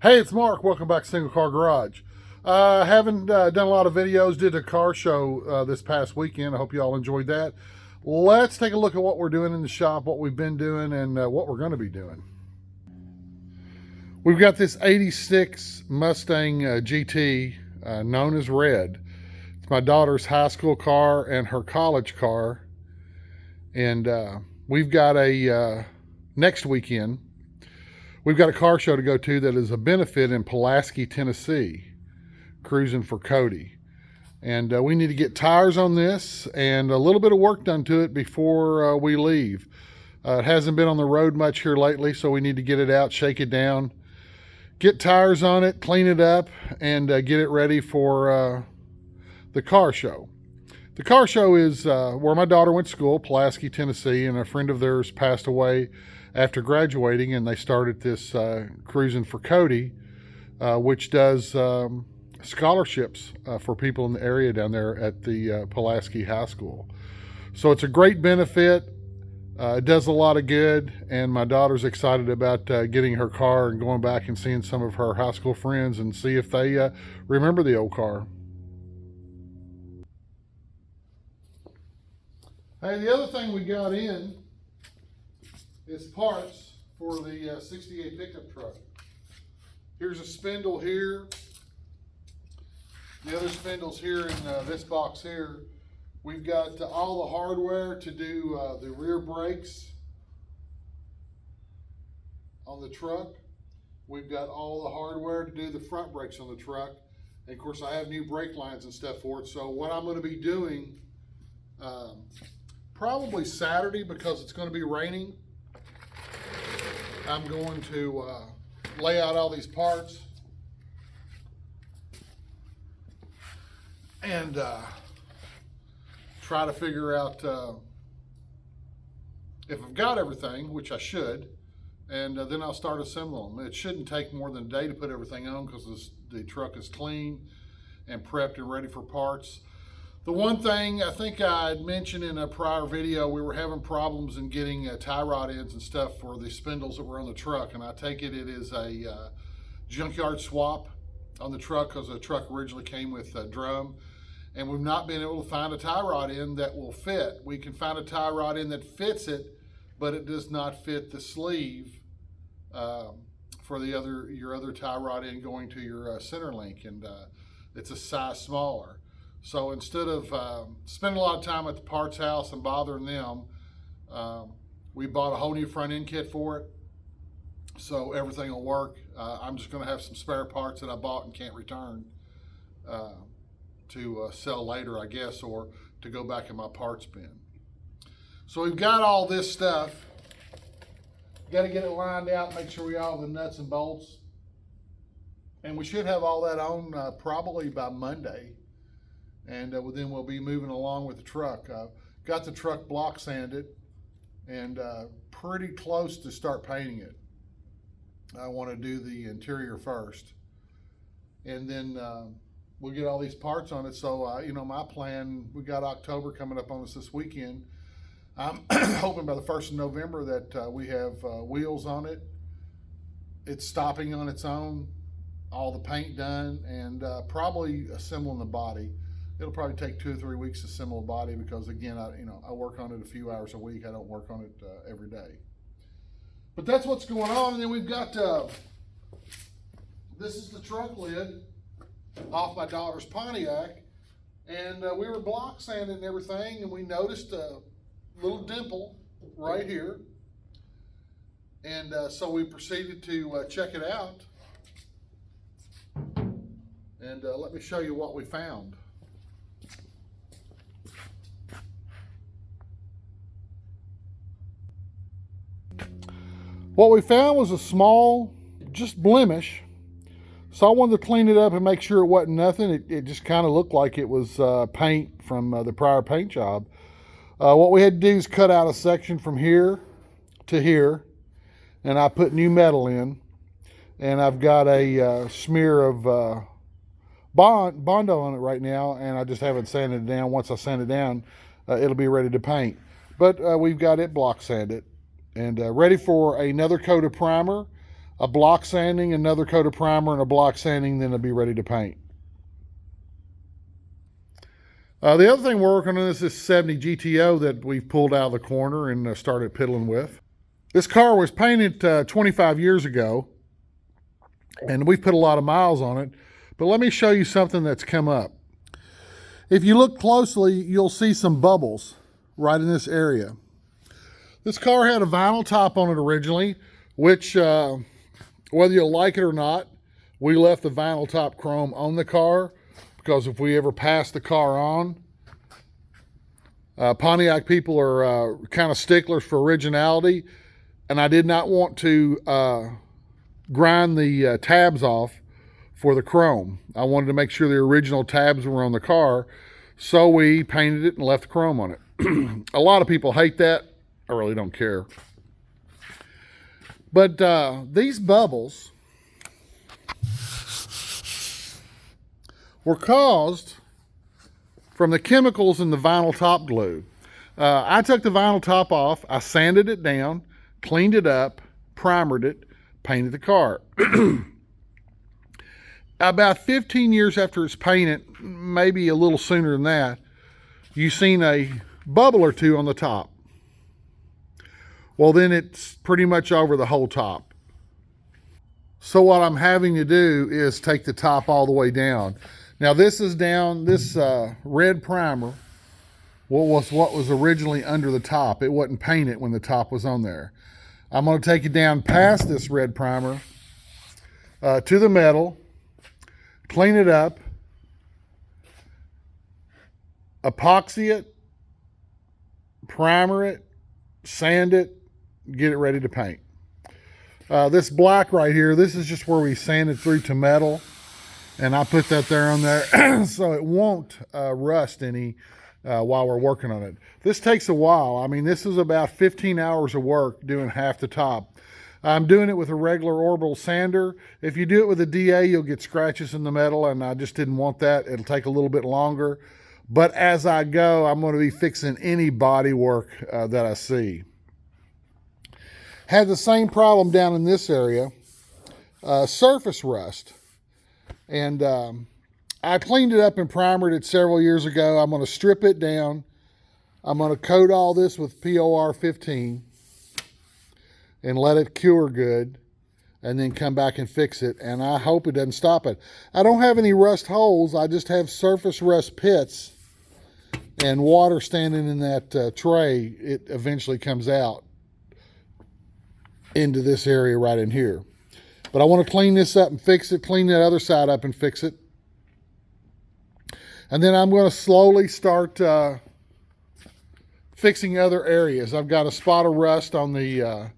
Hey, it's Mark. Welcome back to Single Car Garage. Haven't done a lot of videos. Did a car show this past weekend. I hope you all enjoyed that. Let's take a look at what we're doing in the shop, what we've been doing, and what we're going to be doing. We've got this 86 Mustang GT known as Red. It's my daughter's high school car and her college car. And we've got next weekend, we've got a car show to go to that is a benefit in Pulaski, Tennessee, cruising for Cody. And we need to get tires on this and a little bit of work done to it before we leave. It hasn't been on the road much here lately, so we need to get it out, shake it down, get tires on it, clean it up, and get it ready for the car show. The car show is where my daughter went to school, Pulaski, Tennessee, and a friend of theirs passed away after graduating, and they started this Cruising for Cody, which does scholarships for people in the area down there at the Pulaski High School. So it's a great benefit. It does a lot of good, and my daughter's excited about getting her car and going back and seeing some of her high school friends and see if they remember the old car. Hey, the other thing we got in is parts for the 68 pickup truck. Here's a spindle here. The other spindles here in this box here. We've got all the hardware to do the rear brakes on the truck. We've got all the hardware to do the front brakes on the truck. And of course, I have new brake lines and stuff for it. So what I'm going to be doing, probably Saturday, because it's going to be raining, I'm going to lay out all these parts and try to figure out if I've got everything, which I should, and then I'll start assembling them. It shouldn't take more than a day to put everything on because the truck is clean and prepped and ready for parts. The one thing I think I had mentioned in a prior video, we were having problems in getting tie rod ends and stuff for the spindles that were on the truck, and I take it is a junkyard swap on the truck because the truck originally came with a drum, and we've not been able to find a tie rod end that will fit. We can find a tie rod end that fits it, but it does not fit the sleeve for your other tie rod end going to your center link, and it's a size smaller. So instead of spending a lot of time at the parts house and bothering them, we bought a whole new front end kit for it, so everything will work. I'm just going to have some spare parts that I bought and can't return to sell later, I guess, or to go back in my parts bin. So we've got all this stuff. Got to get it lined out, make sure we have all the nuts and bolts. And we should have all that on probably by Monday. And then we'll be moving along with the truck. Got the truck block sanded and pretty close to start painting it. I want to do the interior first, and then we'll get all these parts on it. So you know, my plan, we got October coming up on us this weekend. I'm hoping by the 1st of November that we have wheels on it. It's stopping on its own, all the paint done, and probably assembling the body. It'll probably take 2 or 3 weeks to assemble a body because, again, I work on it a few hours a week. I don't work on it every day. But that's what's going on. And then we've got, this is the trunk lid off my daughter's Pontiac. And we were block sanding and everything, and we noticed a little dimple right here. And so we proceeded to check it out. And let me show you what we found. What we found was a small, just blemish. So I wanted to clean it up and make sure it wasn't nothing. It just kind of looked like it was paint from the prior paint job. What we had to do is cut out a section from here to here, and I put new metal in. And I've got a smear of Bondo on it right now, and I just haven't sanded it down. Once I sand it down, it'll be ready to paint. But we've got it block sanded and ready for another coat of primer. a block sanding, another coat of primer, and a block sanding, then it'll be ready to paint. The other thing we're working on is this 70 GTO that we've pulled out of the corner and started piddling with. This car was painted 25 years ago, and we've put a lot of miles on it. But let me show you something that's come up. If you look closely, you'll see some bubbles right in this area. This car had a vinyl top on it originally, which, whether you like it or not, we left the vinyl top chrome on the car because if we ever pass the car on, Pontiac people are kind of sticklers for originality, and I did not want to grind the tabs off for the chrome. I wanted to make sure the original tabs were on the car, so we painted it and left the chrome on it. A lot of people hate that. I really don't care. But these bubbles were caused from the chemicals in the vinyl top glue. I took the vinyl top off, I sanded it down, cleaned it up, primered it, painted the car. About 15 years after it's painted, maybe a little sooner than that, you've seen a bubble or two on the top. Well, then it's pretty much over the whole top. So what I'm having to do is take the top all the way down. Now this is down, this red primer what was originally under the top. It wasn't painted when the top was on there. I'm going to take it down past this red primer to the metal, clean it up, epoxy it, primer it, sand it, get it ready to paint. This black right here, this is just where we sanded through to metal, and I put that there on there so it won't rust any while we're working on it. This takes a while. I mean, this is about 15 hours of work doing half the top. I'm doing it with a regular orbital sander. If you do it with a DA, you'll get scratches in the metal, and I just didn't want that. It'll take a little bit longer. But as I go, I'm going to be fixing any body work that I see. Had the same problem down in this area, surface rust. And I cleaned it up and primered it several years ago. I'm going to strip it down. I'm going to coat all this with POR 15 and let it cure good, and then come back and fix it. And I hope it doesn't stop it. I don't have any rust holes. I just have surface rust pits, and water standing in that tray, it eventually comes out into this area right in here. But I want to clean this up and fix it, clean that other side up and fix it. And then I'm going to slowly start fixing other areas. I've got a spot of rust on the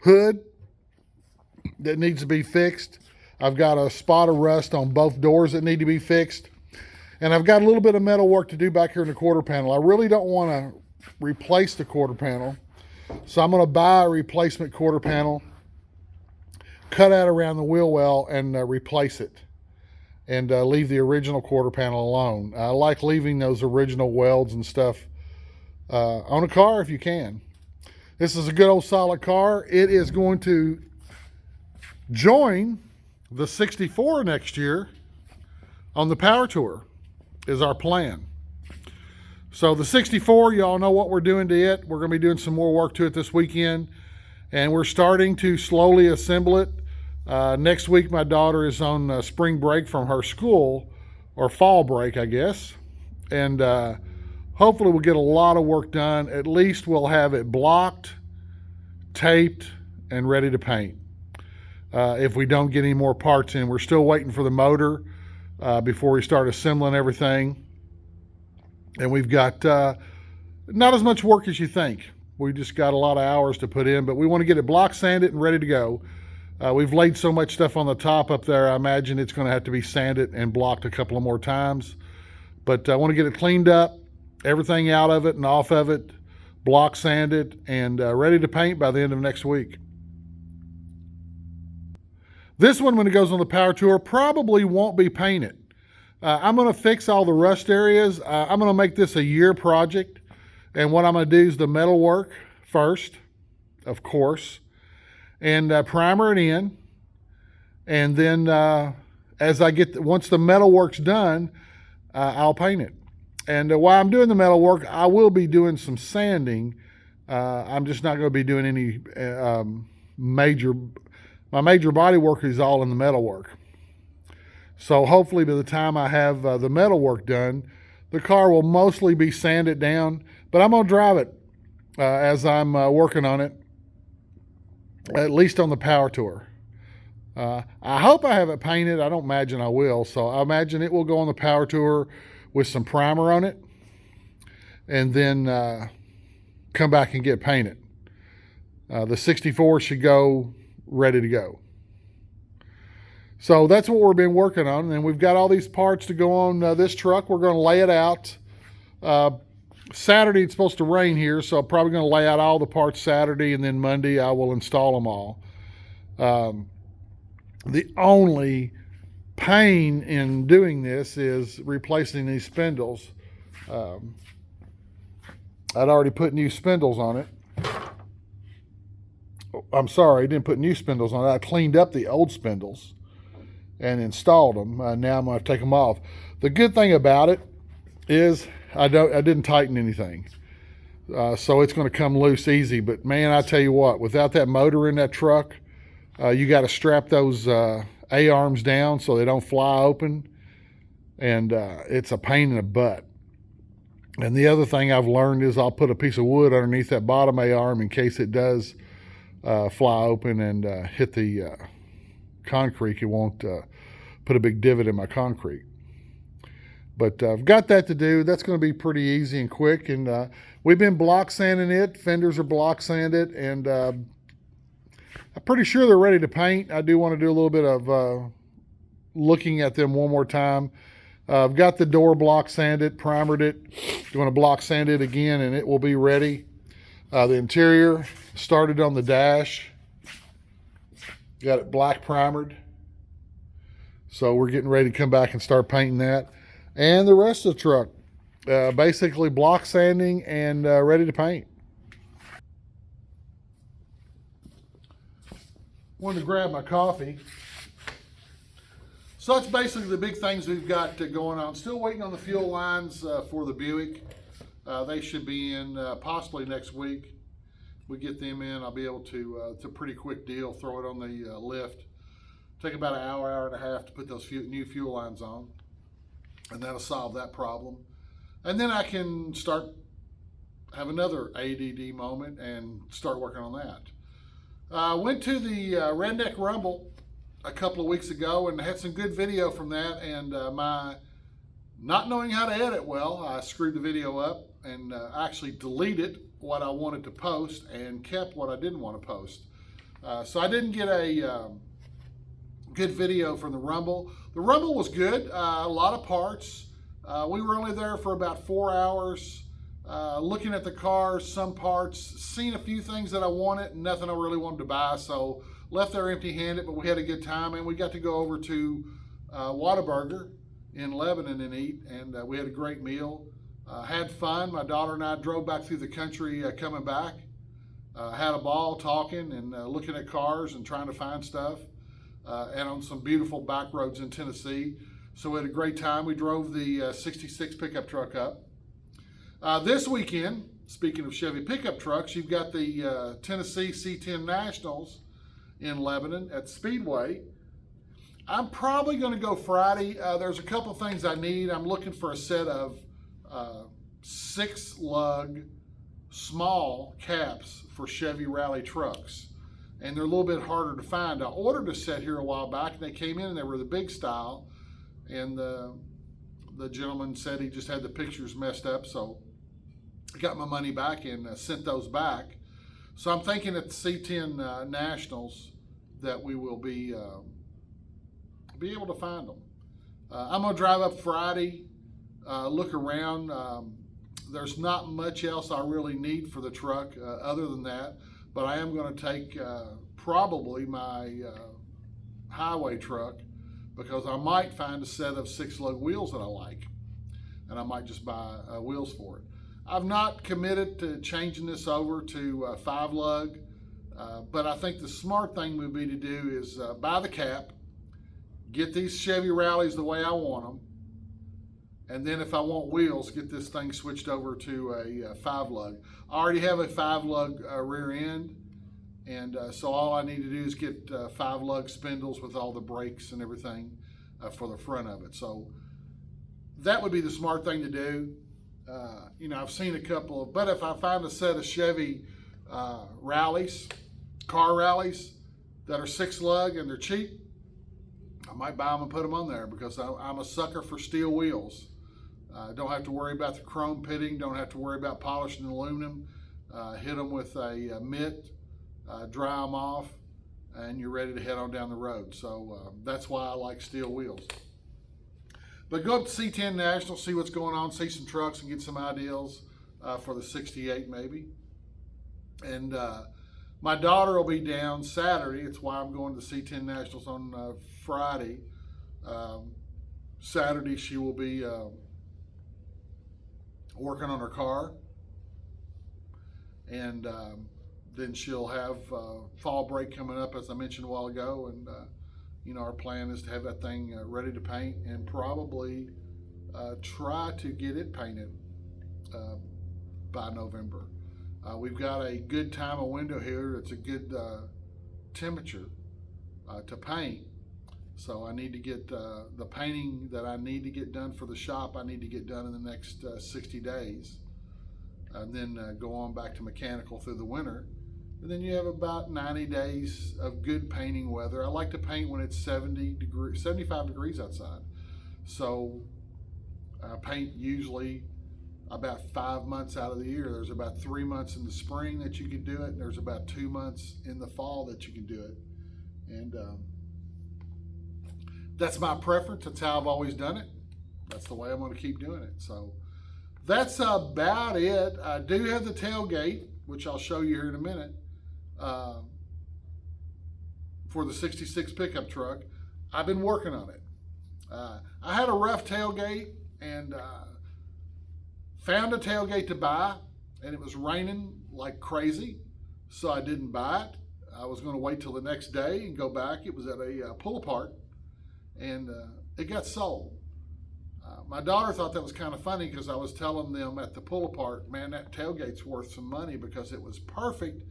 hood that needs to be fixed. I've got a spot of rust on both doors that need to be fixed. And I've got a little bit of metal work to do back here in the quarter panel. I really don't want to replace the quarter panel. So I'm going to buy a replacement quarter panel, cut out around the wheel well, and replace it. And leave the original quarter panel alone. I like leaving those original welds and stuff on a car if you can. This is a good old solid car. It is going to join the 64 next year on the Power Tour is our plan. So the 64, y'all know what we're doing to it. We're going to be doing some more work to it this weekend. And we're starting to slowly assemble it. Next week, my daughter is on spring break from her school, or fall break, I guess. And hopefully we'll get a lot of work done. At least we'll have it blocked, taped, and ready to paint. If we don't get any more parts in, we're still waiting for the motor before we start assembling everything. And we've got not as much work as you think. We just got a lot of hours to put in, but we want to get it block sanded and ready to go. We've laid so much stuff on the top up there, I imagine it's going to have to be sanded and blocked a couple of more times. But I want to get it cleaned up, everything out of it and off of it, block sanded, and ready to paint by the end of next week. This one, when it goes on the Power Tour, probably won't be painted. I'm going to fix all the rust areas. I'm going to make this a year project. And what I'm going to do is the metal work first, of course. and primer it in. And then once the metal work's done, I'll paint it. And while I'm doing the metal work, I will be doing some sanding. I'm just not going to be doing any my major body work is all in the metal work. So hopefully by the time I have the metal work done, the car will mostly be sanded down, but I'm going to drive it as I'm working on it, at least on the power tour. I hope I have it painted. I don't imagine I will, so I imagine it will go on the power tour with some primer on it, and then come back and get painted. The 64 should go ready to go. So that's what we've been working on, and we've got all these parts to go on this truck. We're going to lay it out. Saturday it's supposed to rain here, so I'm probably going to lay out all the parts Saturday, and then Monday I will install them all. The only pain in doing this is replacing these spindles. I'd already put new spindles on it. I'm sorry, I didn't put new spindles on it. I cleaned up the old spindles and installed them. Now I'm going to take them off. The good thing about it is I didn't tighten anything. So it's going to come loose easy. But man, I tell you what, without that motor in that truck, you got to strap those A-arms down so they don't fly open. And it's a pain in the butt. And the other thing I've learned is I'll put a piece of wood underneath that bottom A-arm in case it does fly open and hit the concrete. It won't put a big divot in my concrete. But I've got that to do. That's going to be pretty easy and quick. And we've been block sanding it. Fenders are block sanded. And I'm pretty sure they're ready to paint. I do want to do a little bit of looking at them one more time. I've got the door block sanded, primered it. I'm going to block sand it again, and it will be ready. The interior started on the dash. Got it black primered. So we're getting ready to come back and start painting that. And the rest of the truck, basically block sanding and ready to paint. Wanted to grab my coffee. So that's basically the big things we've got going on. Still waiting on the fuel lines for the Buick. They should be in possibly next week. We get them in, I'll be able to, it's a pretty quick deal, throw it on the lift. Take about an hour, hour and a half to put those new fuel lines on. And that'll solve that problem. And then I can have another ADD moment and start working on that. Went to the Redneck Rumble a couple of weeks ago and had some good video from that, and my not knowing how to edit well, I screwed the video up and actually deleted what I wanted to post and kept what I didn't want to post. So I didn't get a good video from the Rumble. The Rumble was good, a lot of parts. We were only there for about 4 hours, looking at the cars, some parts, seen a few things that I wanted, nothing I really wanted to buy, so left there empty-handed, but we had a good time, and we got to go over to Whataburger in Lebanon and eat, and we had a great meal. Had fun. My daughter and I drove back through the country coming back. Had a ball talking and looking at cars and trying to find stuff, and on some beautiful back roads in Tennessee. So we had a great time. We drove the 66 pickup truck up. This weekend, speaking of Chevy pickup trucks, you've got the Tennessee C10 Nationals in Lebanon at Speedway. I'm probably going to go Friday. There's a couple things I need. I'm looking for a set of 6-lug small caps for Chevy Rally trucks, and they're a little bit harder to find. I ordered a set here a while back, and they came in and they were the big style, and the gentleman said he just had the pictures messed up, so I got my money back and sent those back. So I'm thinking at the C10 Nationals that we will be able to find them. I'm going to drive up Friday, look around. There's not much else I really need for the truck other than that, but I am going to take probably my highway truck, because I might find a set of 6-lug wheels that I like, and I might just buy wheels for it. I've not committed to changing this over to 5-lug. But I think the smart thing would be to do is buy the cap, get these Chevy Rallies the way I want them, and then if I want wheels, get this thing switched over to a 5-lug. I already have a 5-lug rear end, and so all I need to do is get 5-lug spindles with all the brakes and everything for the front of it. So that would be the smart thing to do. I've seen a couple of, but if I find a set of Chevy rallies, car rallies that are 6-lug and they're cheap, I might buy them and put them on there because I'm a sucker for steel wheels. Don't have to worry about the chrome pitting, don't have to worry about polishing aluminum. Hit them with a mitt, dry them off, and you're ready to head on down the road. So that's why I like steel wheels. But go up to C10 National, see what's going on, see some trucks and get some ideas for the 68 maybe. And my daughter will be down Saturday. It's why I'm going to C10 Nationals on Friday. Saturday she will be working on her car. And then she'll have fall break coming up, as I mentioned a while ago. And our plan is to have that thing ready to paint and probably try to get it painted by November. We've got a good time of window here. It's a good temperature to paint. So I need to get the painting that I need to get done for the shop, I need to get done in the next 60 days. And then go on back to mechanical through the winter. And then you have about 90 days of good painting weather. I like to paint when it's 75 degrees outside. So I paint usually about 5 months out of the year. There's about 3 months in the spring that you can do it, and there's about 2 months in the fall that you can do it. And that's my preference. That's how I've always done it. That's the way I'm going to keep doing it. So that's about it. I do have the tailgate, which I'll show you here in a minute, for the 66 pickup truck. I've been working on it. I had a rough tailgate and found a tailgate to buy, and it was raining like crazy, so I didn't buy it. I was going to wait till the next day and go back. It was at a pull apart, and it got sold. My daughter thought that was kind of funny because I was telling them at the pull apart, man, that tailgate's worth some money because it was perfect.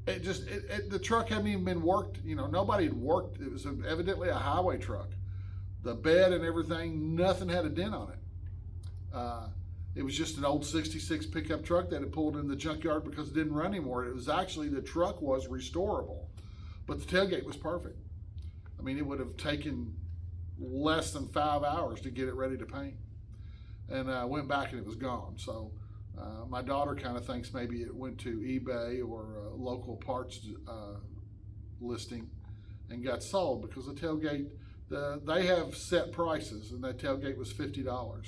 The truck hadn't even been worked. Nobody had worked. It was evidently a highway truck. The bed and everything, nothing had a dent on it. It was just an old 66 pickup truck that had pulled in the junkyard because it didn't run anymore. It was actually, the truck was restorable, but the tailgate was perfect. I mean, it would have taken less than 5 hours to get it ready to paint. And I went back and it was gone. So my daughter kind of thinks maybe it went to eBay or a local parts listing and got sold because the tailgate, they have set prices, and that tailgate was $50.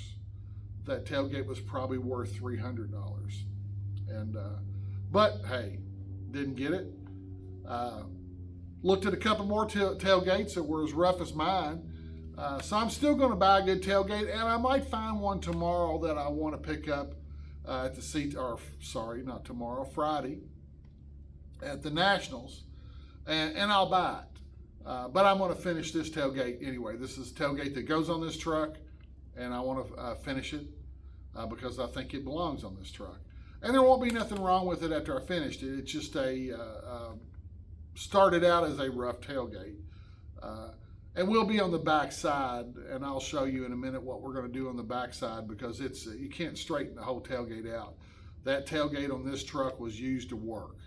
That tailgate was probably worth $300. And but hey, didn't get it. Looked at a couple more tailgates that were as rough as mine. So I'm still going to buy a good tailgate, and I might find one tomorrow that I want to pick up at the not tomorrow, Friday at the Nationals, and I'll buy it. But I'm going to finish this tailgate anyway. This is a tailgate that goes on this truck, and I want to finish it because I think it belongs on this truck. And there won't be nothing wrong with it after I finished it. It's just started out as a rough tailgate. And we'll be on the back side, and I'll show you in a minute what we're going to do on the back side because it's you can't straighten the whole tailgate out. That tailgate on this truck was used to work,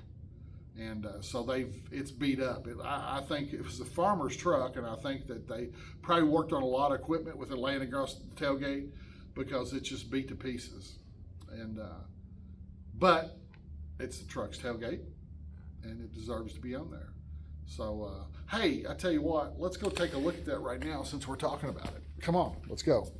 and so it's beat up. I think it was a farmer's truck, and I think that they probably worked on a lot of equipment with it laying across the tailgate because it's just beat to pieces. And but it's the truck's tailgate, and it deserves to be on there. So, hey, I tell you what, let's go take a look at that right now since we're talking about it. Come on, let's go.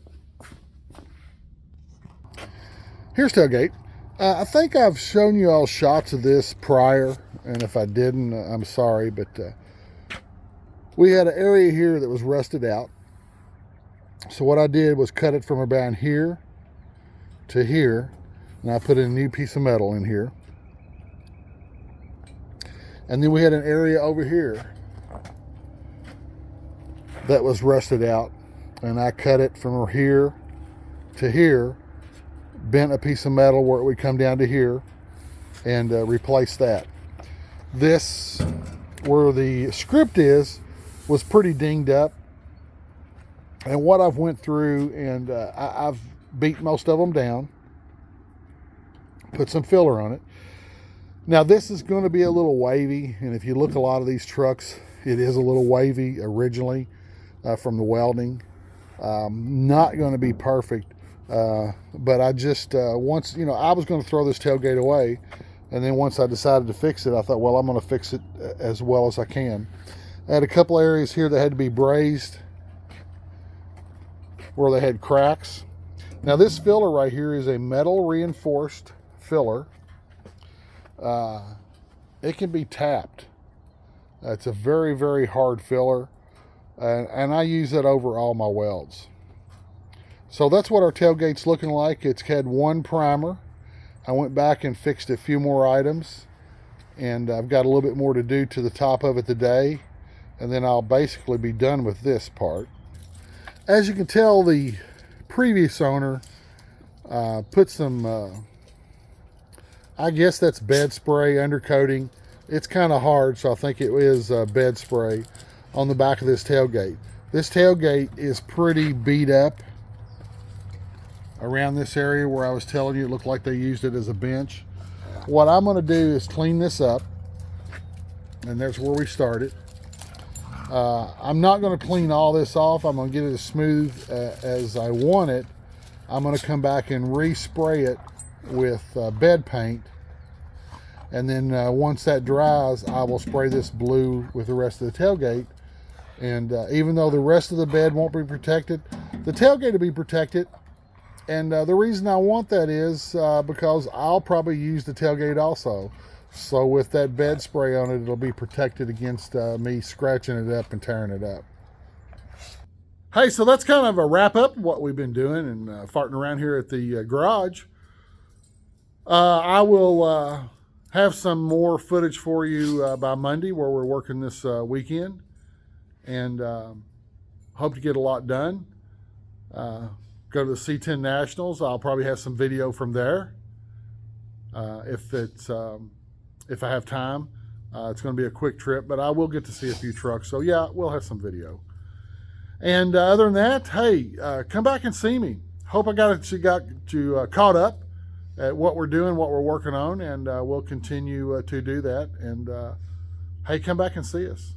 Here's tailgate. I think I've shown you all shots of this prior, and if I didn't, I'm sorry, but we had an area here that was rusted out. So what I did was cut it from about here to here, and I put in a new piece of metal in here. And then we had an area over here that was rusted out, and I cut it from here to here, bent a piece of metal where it would come down to here, and replaced that. This, where the script is, was pretty dinged up, and what I've went through, and I've beat most of them down, put some filler on it. Now this is going to be a little wavy, and if you look at a lot of these trucks, it is a little wavy originally from the welding. Not going to be perfect, but I just once, you know, I was going to throw this tailgate away, and then once I decided to fix it, I thought, well, I'm going to fix it as well as I can. I had a couple areas here that had to be brazed where they had cracks. Now this filler right here is a metal reinforced filler. It can be tapped. It's a very, very hard filler, and I use it over all my welds. So that's what our tailgate's looking like. It's had one primer. I went back and fixed a few more items, and I've got a little bit more to do to the top of it today, and then I'll basically be done with this part. As you can tell, the previous owner put some I guess that's bed spray undercoating. It's kind of hard, so I think it is bed spray on the back of this tailgate. This tailgate is pretty beat up around this area where I was telling you it looked like they used it as a bench. What I'm going to do is clean this up, and there's where we started. I'm not going to clean all this off. I'm going to get it as smooth as I want it. I'm going to come back and respray it with bed paint, and then once that dries, I will spray this blue with the rest of the tailgate. And even though the rest of the bed won't be protected, the tailgate will be protected. And the reason I want that is because I'll probably use the tailgate also. So with that bed spray on it, it'll be protected against me scratching it up and tearing it up. Hey, so that's kind of a wrap up of what we've been doing and farting around here at the garage. I will have some more footage for you by Monday where we're working this weekend, and hope to get a lot done. Go to the C10 Nationals. I'll probably have some video from there if I have time. It's going to be a quick trip, but I will get to see a few trucks. So yeah, we'll have some video. And other than that, hey, come back and see me. Hope I got you caught up at what we're doing, what we're working on, and we'll continue to do that. And hey, come back and see us.